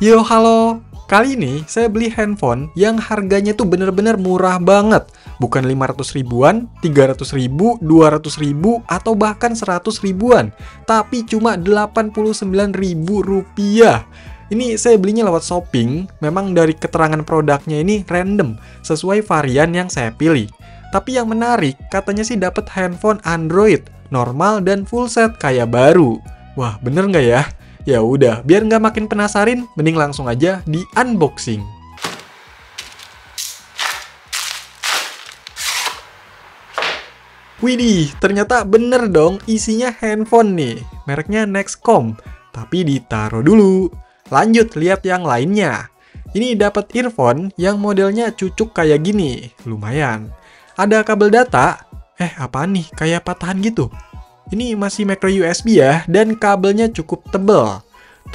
Yo, halo. Kali ini saya beli handphone yang harganya tuh bener-bener murah banget. Bukan 500 ribuan, 300 ribu, 200 ribu, atau bahkan 100 ribuan. Tapi cuma 89 ribu rupiah. Ini saya belinya lewat shopping. Memang dari keterangan produknya ini random, sesuai varian yang saya pilih. Tapi yang menarik, katanya sih dapat handphone Android, normal dan full set kayak baru. Wah, bener nggak ya? Ya udah, biar nggak makin penasarin, mending langsung aja di unboxing. Widih, ternyata bener dong isinya handphone nih. Mereknya Nexcom, tapi ditaruh dulu. Lanjut lihat yang lainnya. Ini dapat earphone yang modelnya cucuk kayak gini, lumayan. Ada kabel data. Apaan nih? Kayak patahan gitu. Ini masih micro USB ya, dan kabelnya cukup tebel.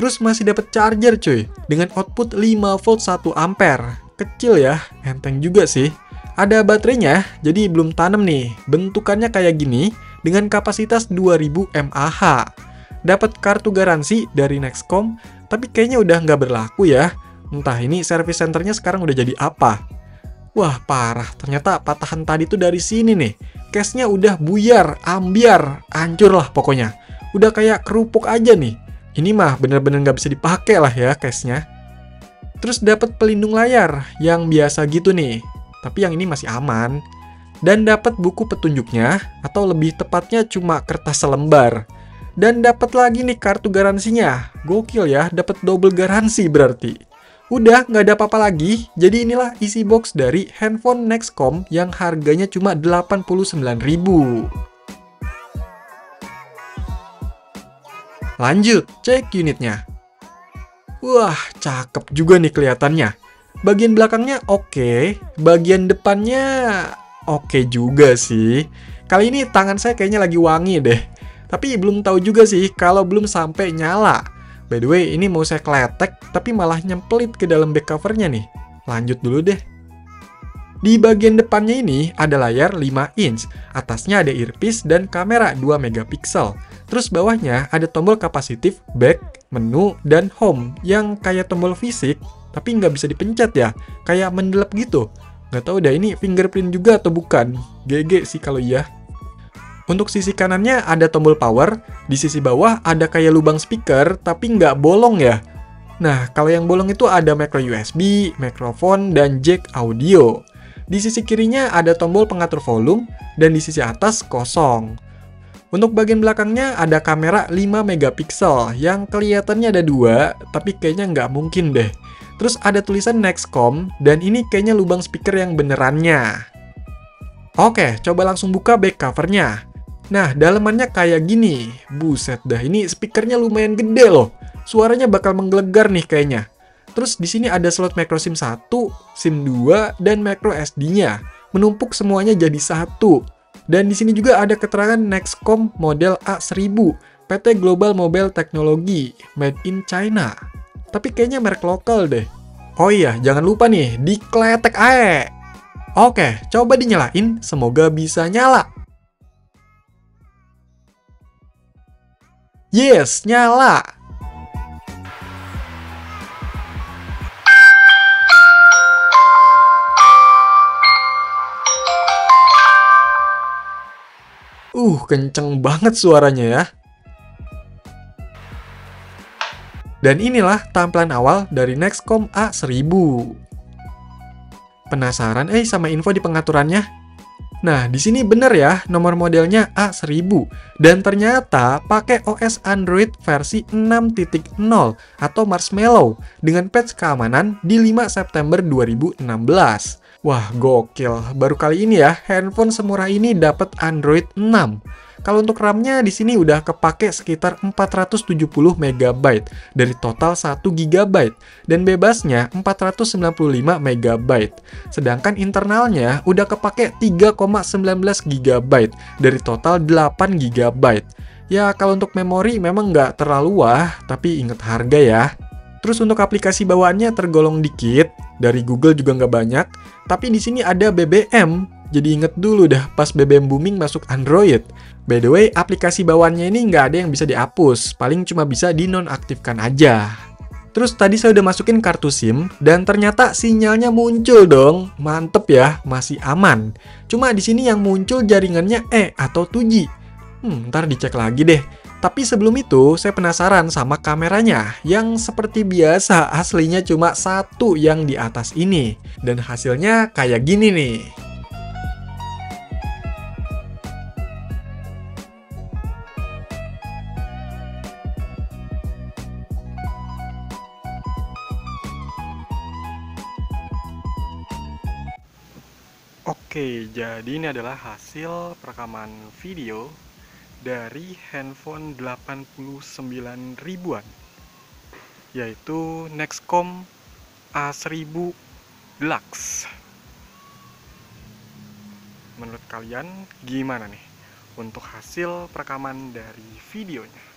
Terus masih dapat charger cuy, dengan output 5 volt 1 ampere. Kecil ya, enteng juga sih. Ada baterainya, jadi belum tanam nih. Bentukannya kayak gini, dengan kapasitas 2000 mAh. Dapat kartu garansi dari Nexcom, tapi kayaknya udah nggak berlaku ya. Entah ini service centernya sekarang udah jadi apa. Wah parah, ternyata patahan tadi tuh dari sini nih. Case-nya udah buyar, ambiar, hancur lah pokoknya. Udah kayak kerupuk aja nih. Ini mah bener-bener nggak bisa dipakai lah ya case-nya. Terus dapat pelindung layar yang biasa gitu nih. Tapi yang ini masih aman. Dan dapat buku petunjuknya, atau lebih tepatnya cuma kertas selembar. Dan dapat lagi nih kartu garansinya. Gokil ya, dapat double garansi berarti. Udah, nggak ada apa-apa lagi. Jadi inilah isi box dari handphone Nexcom yang harganya cuma 89 ribu. Lanjut, cek unitnya. Wah, cakep juga nih kelihatannya. Bagian belakangnya oke, bagian depannya oke juga sih. Kali ini tangan saya kayaknya lagi wangi deh. Tapi belum tahu juga sih kalau belum sampai nyala. By the way, ini mau saya kletek, tapi malah nyempelit ke dalam back covernya nih. Lanjut dulu deh. Di bagian depannya ini ada layar 5 inch, atasnya ada earpiece dan kamera 2 megapiksel. Terus bawahnya ada tombol kapasitif, back, menu, dan home yang kayak tombol fisik, tapi nggak bisa dipencet ya, kayak mendelep gitu. Nggak tahu dah ini fingerprint juga atau bukan. GG sih kalau iya. Untuk sisi kanannya ada tombol power, di sisi bawah ada kayak lubang speaker, tapi nggak bolong ya. Nah, kalau yang bolong itu ada micro USB, mikrofon, dan jack audio. Di sisi kirinya ada tombol pengatur volume, dan di sisi atas kosong. Untuk bagian belakangnya ada kamera 5 megapiksel, yang kelihatannya ada 2, tapi kayaknya nggak mungkin deh. Terus ada tulisan Nexcom, dan ini kayaknya lubang speaker yang benerannya. Oke, coba langsung buka back covernya. Nah, dalemannya kayak gini. Buset dah, ini speakernya lumayan gede loh. Suaranya bakal menggelegar nih kayaknya. Terus di sini ada slot micro SIM 1, SIM 2, dan micro SD-nya. Menumpuk semuanya jadi satu. Dan di sini juga ada keterangan Nexcom model A1000, PT Global Mobile Technology, made in China. Tapi kayaknya merek lokal deh. Oh iya, jangan lupa nih, dikletek ae. Oke, coba dinyalain, semoga bisa nyala. Yes, nyala! Kenceng banget suaranya ya. Dan inilah tampilan awal dari Nexcom A1000. Penasaran sama info di pengaturannya? Nah, di sini bener ya, nomor modelnya A1000. Dan ternyata pakai OS Android versi 6.0 atau Marshmallow dengan patch keamanan di 5 September 2016. Wah, gokil. Baru kali ini ya, handphone semurah ini dapat Android 6. Kalau untuk RAM-nya di sini udah kepake sekitar 470 MB dari total 1 GB dan bebasnya 495 MB. Sedangkan internalnya udah kepake 3,19 GB dari total 8 GB. Ya, kalau untuk memori memang nggak terlalu wah, tapi inget harga ya. Terus untuk aplikasi bawaannya tergolong dikit, dari Google juga nggak banyak, tapi di sini ada BBM. Jadi inget dulu dah pas BBM booming masuk Android. By the way, aplikasi bawaannya ini nggak ada yang bisa dihapus, paling cuma bisa dinonaktifkan aja. Terus tadi saya udah masukin kartu SIM dan ternyata sinyalnya muncul dong. Mantep ya, masih aman. Cuma di sini yang muncul jaringannya atau 2G. Ntar dicek lagi deh. Tapi sebelum itu, saya penasaran sama kameranya yang seperti biasa aslinya cuma satu yang di atas ini. Dan hasilnya kayak gini nih. Oke, jadi ini adalah hasil perekaman video dari handphone 89 ribuan, yaitu Nexcom A1000 Deluxe. Menurut kalian gimana nih untuk hasil perekaman dari videonya?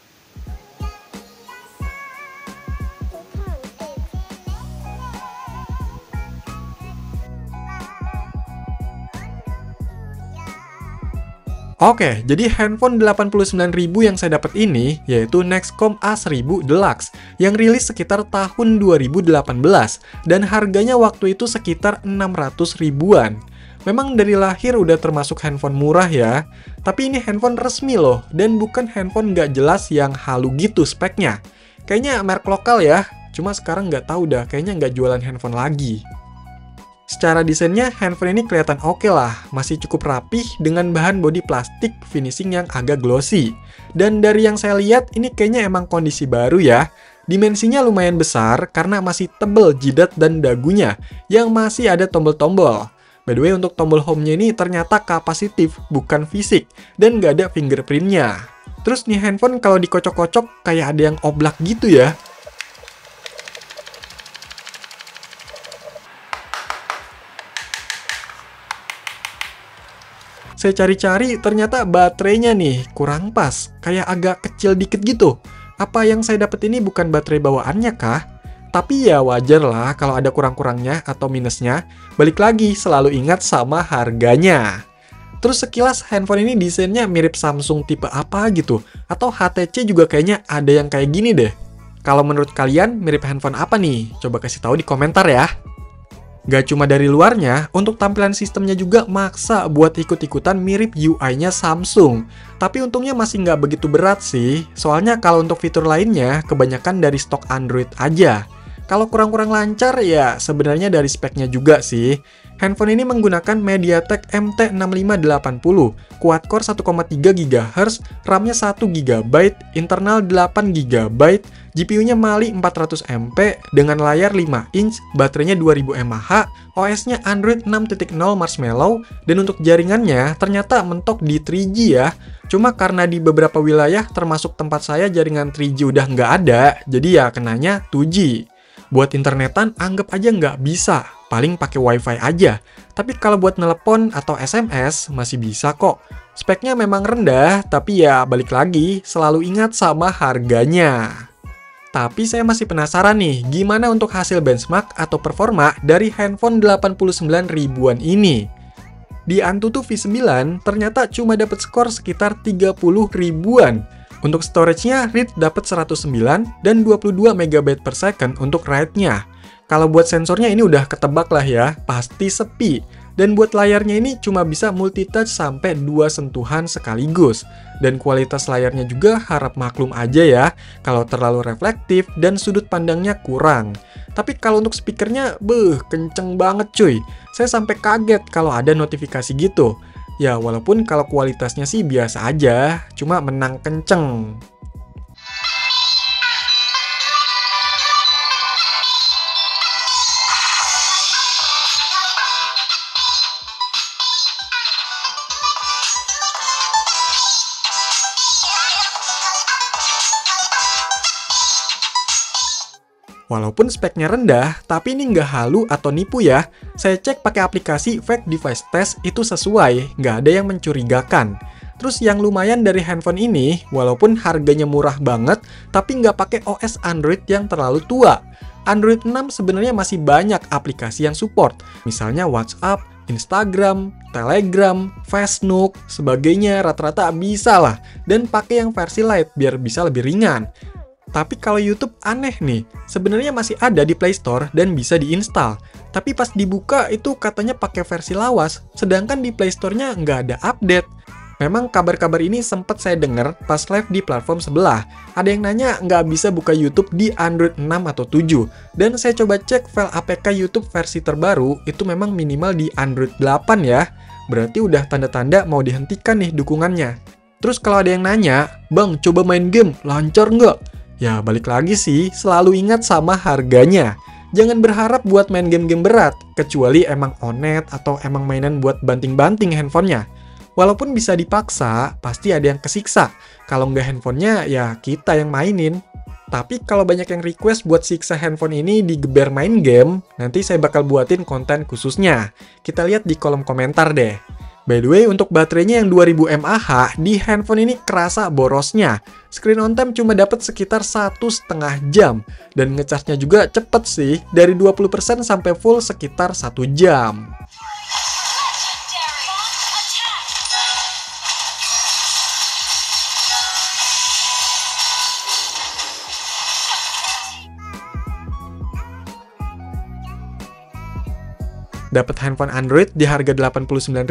Oke, jadi handphone 89.000 yang saya dapat ini yaitu Nexcom A1000 Deluxe yang rilis sekitar tahun 2018 dan harganya waktu itu sekitar 600 ribuan. Memang dari lahir udah termasuk handphone murah ya, tapi ini handphone resmi loh dan bukan handphone nggak jelas yang halu gitu speknya. Kayaknya merek lokal ya, cuma sekarang nggak tahu dah, kayaknya nggak jualan handphone lagi. Secara desainnya, handphone ini kelihatan oke lah, masih cukup rapih dengan bahan bodi plastik finishing yang agak glossy. Dan dari yang saya lihat, ini kayaknya emang kondisi baru ya. Dimensinya lumayan besar karena masih tebel jidat dan dagunya, yang masih ada tombol-tombol. By the way, untuk tombol home-nya ini ternyata kapasitif, bukan fisik, dan nggak ada fingerprint-nya. Terus nih handphone kalau dikocok-kocok kayak ada yang oblak gitu ya. Saya cari-cari, ternyata baterainya nih kurang pas, kayak agak kecil dikit gitu. Apa yang saya dapat ini bukan baterai bawaannya kah? Tapi ya wajar lah kalau ada kurang-kurangnya atau minusnya. Balik lagi, selalu ingat sama harganya. Terus sekilas handphone ini desainnya mirip Samsung tipe apa gitu. Atau HTC juga kayaknya ada yang kayak gini deh. Kalau menurut kalian mirip handphone apa nih? Coba kasih tahu di komentar ya. Gak cuma dari luarnya, untuk tampilan sistemnya juga maksa buat ikut-ikutan mirip UI-nya Samsung. Tapi untungnya masih nggak begitu berat sih, soalnya kalau untuk fitur lainnya, kebanyakan dari stok Android aja. Kalau kurang-kurang lancar ya sebenarnya dari speknya juga sih. Handphone ini menggunakan MediaTek MT6580, quad-core 1,3 GHz, RAM-nya 1 GB, internal 8 GB, GPU-nya Mali 400 MP dengan layar 5 inch, baterainya 2000 mAh, OS-nya Android 6.0 Marshmallow, dan untuk jaringannya ternyata mentok di 3G ya. Cuma karena di beberapa wilayah termasuk tempat saya jaringan 3G udah nggak ada, jadi ya kenanya 2G. Buat internetan anggap aja nggak bisa, paling pakai wifi aja. Tapi kalau buat nelepon atau SMS masih bisa kok. Speknya memang rendah, tapi ya balik lagi, selalu ingat sama harganya. Tapi saya masih penasaran nih, gimana untuk hasil benchmark atau performa dari handphone 89 ribuan ini? Di Antutu V9 ternyata cuma dapat skor sekitar 30 ribuan. Untuk storage-nya, read dapat 109 dan 22 MB per second untuk write-nya. Kalau buat sensornya ini udah ketebak lah ya, pasti sepi. Dan buat layarnya ini cuma bisa multitouch sampai 2 sentuhan sekaligus. Dan kualitas layarnya juga harap maklum aja ya, kalau terlalu reflektif dan sudut pandangnya kurang. Tapi kalau untuk speakernya, kenceng banget cuy. Saya sampai kaget kalau ada notifikasi gitu. Ya, walaupun kalau kualitasnya sih biasa aja, cuma menang kenceng. Walaupun speknya rendah, tapi ini nggak halu atau nipu ya. Saya cek pakai aplikasi Fake Device Test itu sesuai, nggak ada yang mencurigakan. Terus yang lumayan dari handphone ini, walaupun harganya murah banget, tapi nggak pakai OS Android yang terlalu tua. Android 6 sebenarnya masih banyak aplikasi yang support, misalnya WhatsApp, Instagram, Telegram, Facebook, sebagainya rata-rata bisa lah. Dan pakai yang versi light biar bisa lebih ringan. Tapi kalau YouTube aneh nih, sebenarnya masih ada di Play Store dan bisa diinstal. Tapi pas dibuka itu katanya pakai versi lawas, sedangkan di Play Store-nya nggak ada update. Memang kabar-kabar ini sempat saya dengar pas live di platform sebelah. Ada yang nanya nggak bisa buka YouTube di Android 6 atau 7. Dan saya coba cek file APK YouTube versi terbaru, itu memang minimal di Android 8 ya. Berarti udah tanda-tanda mau dihentikan nih dukungannya. Terus kalau ada yang nanya, "Bang, coba main game, lancar nggak?" Ya balik lagi sih, selalu ingat sama harganya. Jangan berharap buat main game-game berat, kecuali emang onet atau emang mainan buat banting-banting handphonenya. Walaupun bisa dipaksa, pasti ada yang kesiksa. Kalau nggak handphonenya, ya kita yang mainin. Tapi kalau banyak yang request buat siksa handphone ini digeber main game, nanti saya bakal buatin konten khususnya. Kita lihat di kolom komentar deh. By the way, untuk baterainya yang 2000 mAh, di handphone ini kerasa borosnya. Screen on time cuma dapat sekitar 1,5 jam. Dan ngecasnya juga cepet sih, dari 20% sampai full sekitar 1 jam. Dapat handphone Android di harga 89.000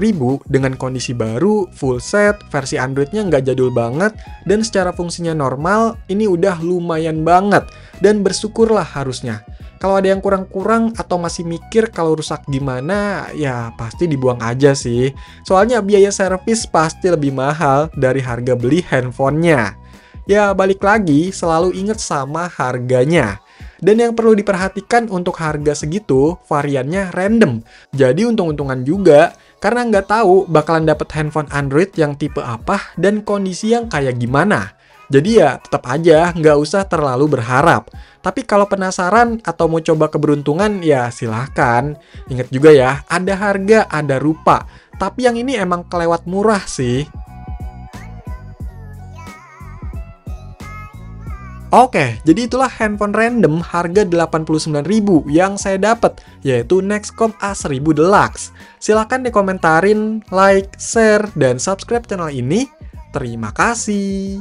dengan kondisi baru, full set, versi Androidnya nggak jadul banget, dan secara fungsinya normal, ini udah lumayan banget, dan bersyukurlah harusnya. Kalau ada yang kurang-kurang atau masih mikir kalau rusak gimana, ya pasti dibuang aja sih. Soalnya biaya servis pasti lebih mahal dari harga beli handphonenya. Ya balik lagi, selalu ingat sama harganya. Dan yang perlu diperhatikan untuk harga segitu, variannya random. Jadi untung-untungan juga, karena nggak tahu bakalan dapet handphone Android yang tipe apa dan kondisi yang kayak gimana. Jadi ya tetap aja nggak usah terlalu berharap. Tapi kalau penasaran atau mau coba keberuntungan, ya silahkan. Ingat juga ya, ada harga, ada rupa. Tapi yang ini emang kelewat murah sih. Oke, jadi itulah handphone random harga 89.000 yang saya dapat, yaitu Nexcom A1000 Deluxe. Silahkan dikomentarin, like, share, dan subscribe channel ini. Terima kasih.